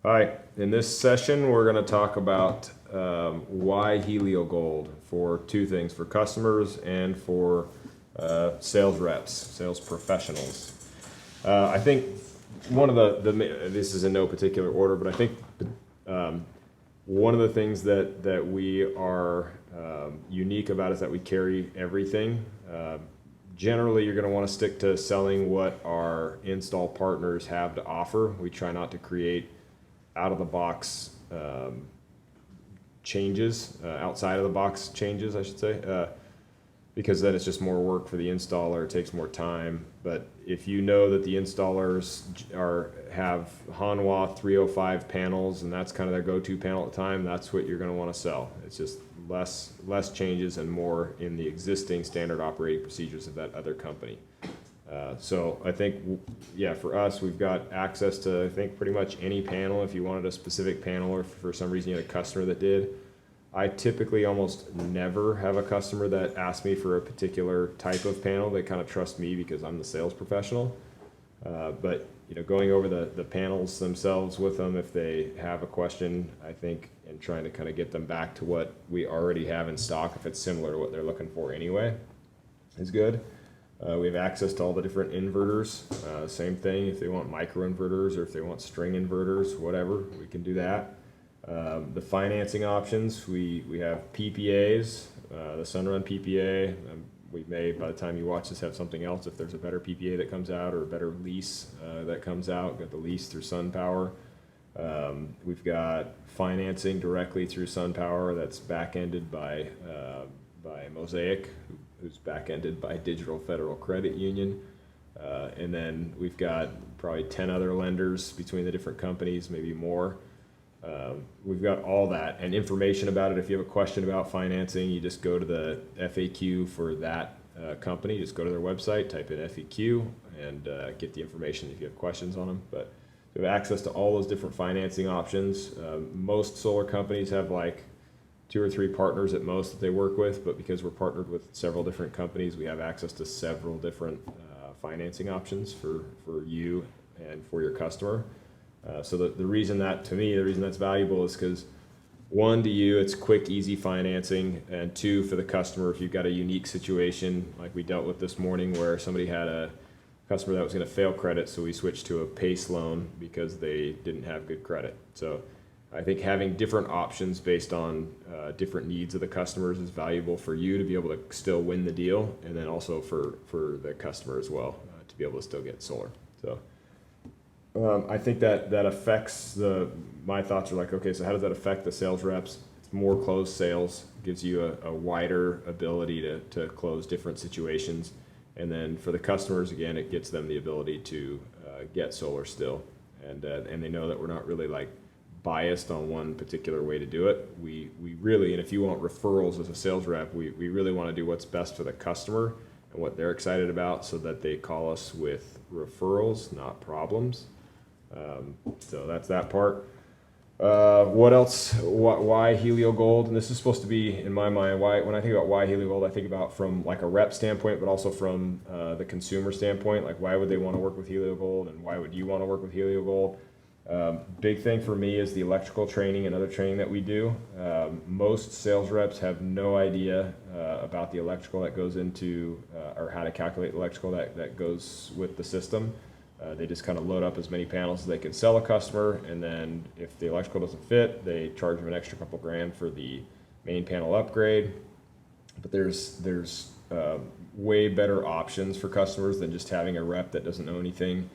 Hi, in this session, we're going to talk about why Heliogold for two things, for customers and for sales reps, sales professionals. I think one of this is in no particular order, but I think one of the things that we are unique about is that we carry everything. Generally, you're going to want to stick to selling what our install partners have to offer. We try not to create out of the box changes, outside of the box changes, I should say, because then it's just more work for the installer. It takes more time. But if you know that the installers have Hanwha 305 panels and that's kind of their go-to panel at the time, that's what you're going to want to sell. It's just less changes and more in the existing standard operating procedures of that other company. So I think, yeah, for us, we've got access to, I think, pretty much any panel. If you wanted a specific panel or for some reason you had a customer that did. I typically almost never have a customer that asks me for a particular type of panel. They kind of trust me because I'm the sales professional. But going over the panels themselves with them, if they have a question, I think, and trying to kind of get them back to what we already have in stock, if it's similar to what they're looking for anyway, is good. We have access to all the different inverters. Same thing, if they want micro inverters or if they want string inverters, whatever, we can do that. The financing options, we have PPAs, the Sunrun PPA. We may, by the time you watch this, have something else if there's a better PPA that comes out or a better lease that comes out. We've got the lease through SunPower. We've got financing directly through SunPower that's back-ended by Mosaic, who's back-ended by Digital Federal Credit Union. And then we've got probably 10 other lenders between the different companies, maybe more. We've got all that and information about it. If you have a question about financing, you just go to the FAQ for that company. Just go to their website, type in FAQ, and get the information if you have questions on them. But we have access to all those different financing options. Most solar companies have like 2 or 3 partners at most that they work with, but because we're partnered with several different companies, we have access to several different financing options for you and for your customer. So the reason that, to me, the reason that's valuable is because, one, to you, it's quick, easy financing, and 2, for the customer, if you've got a unique situation like we dealt with this morning where somebody had a customer that was going to fail credit, so we switched to a PACE loan because they didn't have good credit. So I think having different options based on different needs of the customers is valuable for you to be able to still win the deal, and then also for the customer as well to be able to still get solar. So I think that affects my thoughts are like, okay, so how does that affect the sales reps? It's more closed sales, gives you a wider ability to close different situations. And then for the customers, again, it gets them the ability to get solar still. And they know that we're not really like biased on one particular way to do it. We really, and if you want referrals as a sales rep, we really want to do what's best for the customer and what they're excited about so that they call us with referrals, not problems. So that's that part. What else? Why Heliogold? And this is supposed to be, in my mind, when I think about why Heliogold, I think about from like a rep standpoint, but also from the consumer standpoint. Like, why would they want to work with Heliogold, and why would you want to work with Heliogold? Big thing for me is the electrical training and other training that we do. Most sales reps have no idea about the electrical that goes into, or how to calculate electrical that goes with the system. They just kind of load up as many panels as they can sell a customer, and then if the electrical doesn't fit, they charge them an extra couple grand for the main panel upgrade. But there's way better options for customers than just having a rep that doesn't know anything,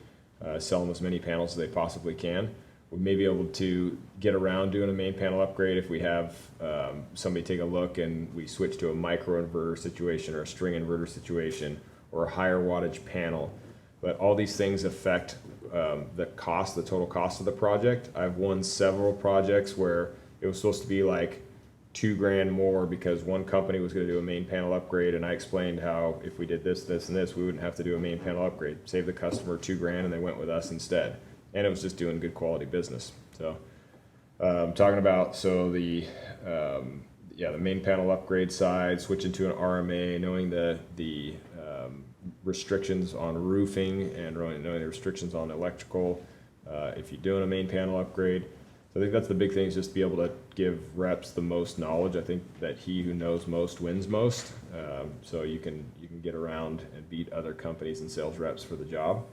sell them as many panels as they possibly can. We may be able to get around doing a main panel upgrade if we have somebody take a look and we switch to a micro inverter situation or a string inverter situation or a higher wattage panel. But all these things affect the total cost of the project. I've won several projects where it was supposed to be like $2 grand more because one company was going to do a main panel upgrade, and I explained how if we did this, this, and this, we wouldn't have to do a main panel upgrade. Save the customer $2 grand, and they went with us instead. And it was just doing good quality business. So I'm talking about the main panel upgrade side, switching to an RMA, knowing the restrictions on roofing and knowing the restrictions on electrical, if you're doing a main panel upgrade. So I think that's the big thing, is just be able to give reps the most knowledge. I think that he who knows most wins most. So you can get around and beat other companies and sales reps for the job.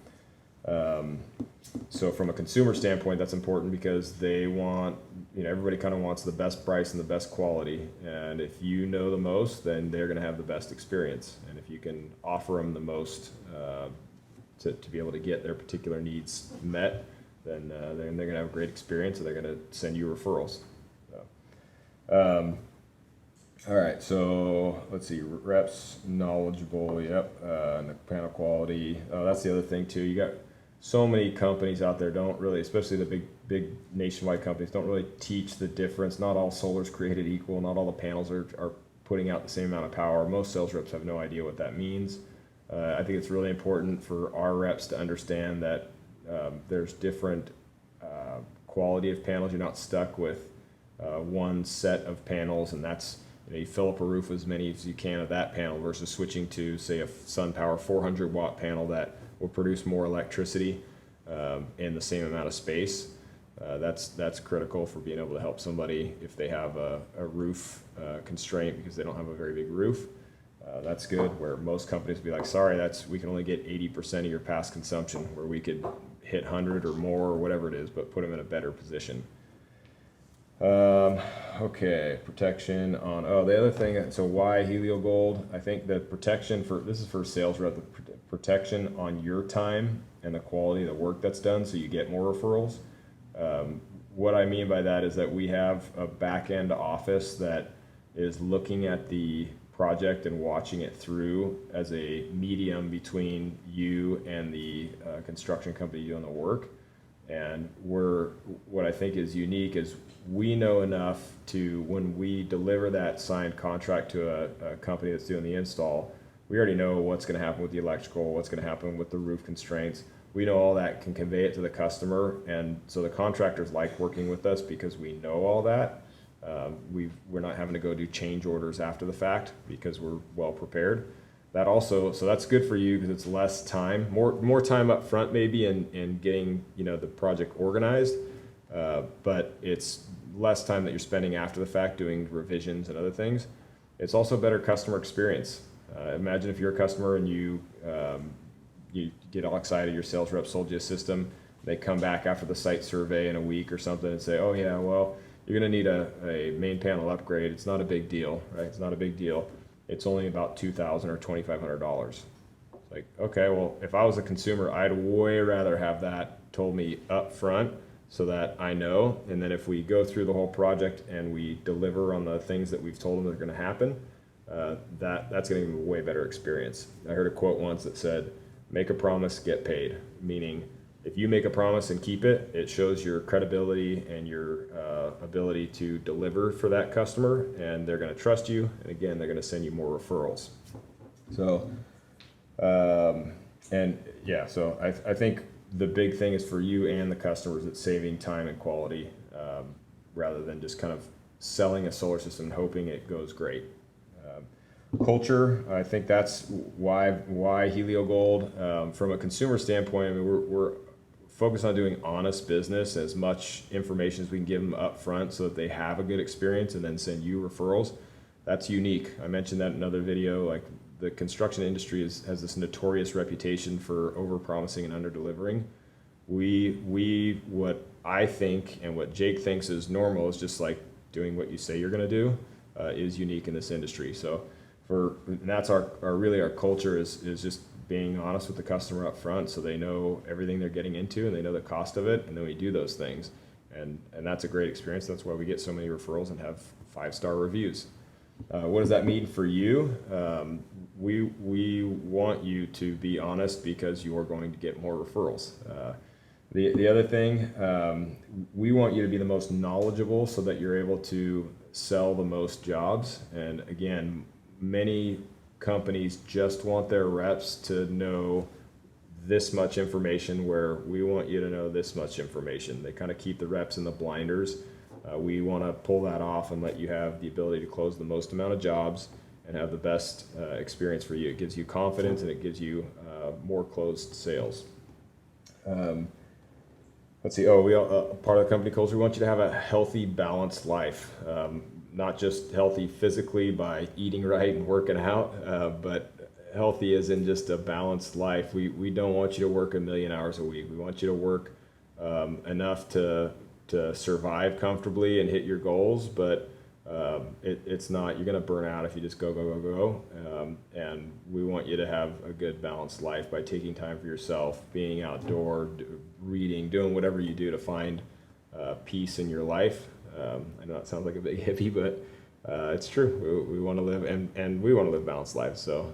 So from a consumer standpoint, that's important because they want, everybody kind of wants the best price and the best quality. And if you know the most, then they're going to have the best experience. And if you can offer them the most to be able to get their particular needs met, then they're going to have a great experience, and they're going to send you referrals. So, all right, so let's see, reps, knowledgeable, yep, and the panel quality. That's the other thing too. You got so many companies out there don't really, especially the big nationwide companies, don't really teach the difference. Not all solar's created equal. Not all the panels are putting out the same amount of power. Most sales reps have no idea what that means. I think it's really important for our reps to understand that there's different quality of panels. You're not stuck with one set of panels, and that's, you fill up a roof with as many as you can of that panel versus switching to, say, a SunPower 400 watt panel that will produce more electricity in the same amount of space. That's critical for being able to help somebody if they have a roof constraint because they don't have a very big roof. That's good, where most companies will be like, sorry, we can only get 80% of your past consumption, where we could hit 100 or more or whatever it is, but put them in a better position. Okay, protection on, the other thing, so why Helio Gold? I think the protection this is for sales rep, the protection on your time and the quality of the work that's done, so you get more referrals. What I mean by that is that we have a back-end office that is looking at the project and watching it through as a medium between you and the construction company doing the work. And what I think is unique is we know enough to, when we deliver that signed contract to a company that's doing the install, we already know what's going to happen with the electrical, what's going to happen with the roof constraints. We know all that, can convey it to the customer, and so the contractors like working with us because we know all that. We're not having to go do change orders after the fact because we're well prepared. That also, so that's good for you because it's less time, more time up front maybe in getting the project organized, but it's less time that you're spending after the fact doing revisions and other things. It's also better customer experience. Imagine if you're a customer and you get all excited, your sales rep sold you a system, they come back after the site survey in a week or something and say, oh yeah, well, you're going to need a main panel upgrade. It's not a big deal, right? It's not a big deal. It's only about $2,000 or $2,500. It's like, okay, well, if I was a consumer, I'd way rather have that told me up front so that I know. And then if we go through the whole project and we deliver on the things that we've told them are going to happen, that's going to be a way better experience. I heard a quote once that said, make a promise, get paid. Meaning, if you make a promise and keep it, it shows your credibility and your ability to deliver for that customer, and they're going to trust you. And again, they're going to send you more referrals. So, so I think the big thing is for you and the customers, it's saving time and quality rather than just kind of selling a solar system and hoping it goes great. Culture, I think that's why Helio Gold. From a consumer standpoint, I mean, we're focused on doing honest business, as much information as we can give them up front so that they have a good experience and then send you referrals. That's unique. I mentioned that in another video. Like, the construction industry has this notorious reputation for over-promising and under-delivering. What I think and what Jake thinks is normal is just like doing what you say you're going to do is unique in this industry. So and that's our culture is just being honest with the customer up front so they know everything they're getting into and they know the cost of it, and then we do those things. And that's a great experience. That's why we get so many referrals and have 5-star reviews. What does that mean for you? We want you to be honest because you are going to get more referrals. The other thing, we want you to be the most knowledgeable so that you're able to sell the most jobs. And again, many companies just want their reps to know this much information, where we want you to know this much information. They kind of keep the reps in the blinders. We want to pull that off and let you have the ability to close the most amount of jobs and have the best experience for you. It gives you confidence and it gives you more closed sales. Let's see. Oh, we all, part of the company culture. We want you to have a healthy, balanced life. Not just healthy physically by eating right and working out, but healthy as in just a balanced life. We don't want you to work 1,000,000 hours a week. We want you to work enough to survive comfortably and hit your goals, but it's not, you're going to burn out if you just go. And we want you to have a good balanced life by taking time for yourself, being outdoor, reading, doing whatever you do to find peace in your life. I know it sounds like a big hippie, but it's true. We want to live, and we want to live balanced lives. So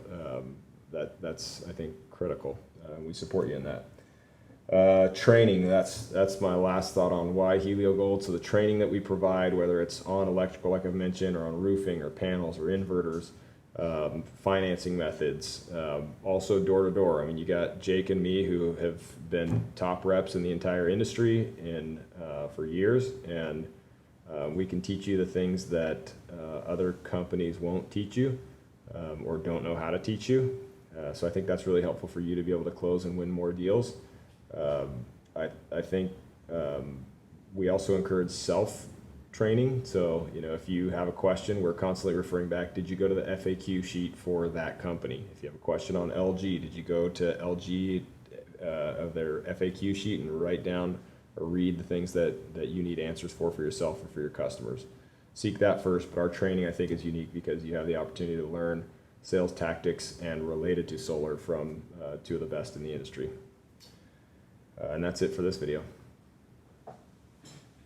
that's, I think, critical. We support you in that. Training, that's my last thought on why Helio Gold. So the training that we provide, whether it's on electrical, like I've mentioned, or on roofing or panels or inverters, financing methods, also door to door. I mean, you got Jake and me who have been top reps in the entire industry for years, and we can teach you the things that other companies won't teach you or don't know how to teach you. So I think that's really helpful for you to be able to close and win more deals. I think we also encourage self-training. So, if you have a question, we're constantly referring back, did you go to the FAQ sheet for that company? If you have a question on LG, did you go to LG of their FAQ sheet and write down or read the things that you need answers for yourself or for your customers? Seek that first, but our training, I think, is unique because you have the opportunity to learn sales tactics and related to solar from two of the best in the industry. And that's it for this video.